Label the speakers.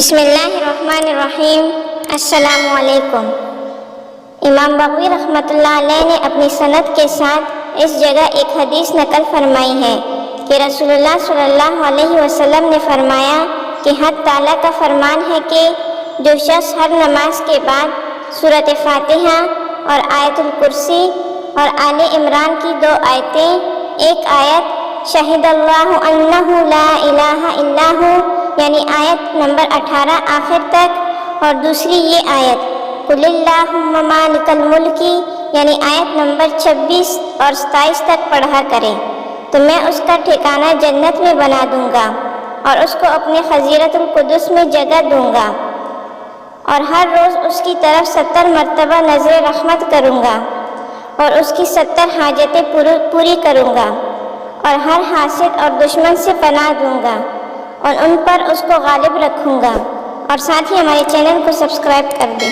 Speaker 1: بسم اللہ الرحمن الرحیم۔ السلام علیکم۔ امام بغوی رحمۃ اللہ علیہ نے اپنی سند کے ساتھ اس جگہ ایک حدیث نقل فرمائی ہے کہ رسول اللہ صلی اللہ علیہ وسلم نے فرمایا کہ حق تعالیٰ کا فرمان ہے کہ جو شخص ہر نماز کے بعد سورۃ فاتحہ اور آیت الکرسی اور آل عمران کی 2 آیتیں، ایک آیت شہد اللہ انہ لا الہ الا ہو یعنی آیت نمبر 18 آخر تک، اور دوسری یہ آیت قل اللہم مالک الملک یعنی آیت نمبر 26 اور 27 تک پڑھا کرے تو میں اس کا ٹھکانہ جنت میں بنا دوں گا اور اس کو اپنے خزیرۃ القدس میں جگہ دوں گا، اور ہر روز اس کی طرف 70 مرتبہ نظر رحمت کروں گا اور اس کی 70 حاجتیں پوری کروں گا، اور ہر حاسد اور دشمن سے پناہ دوں گا اور ان پر اس کو غالب رکھوں گا۔ اور ساتھ ہی ہمارے چینل کو سبسکرائب کر دیں۔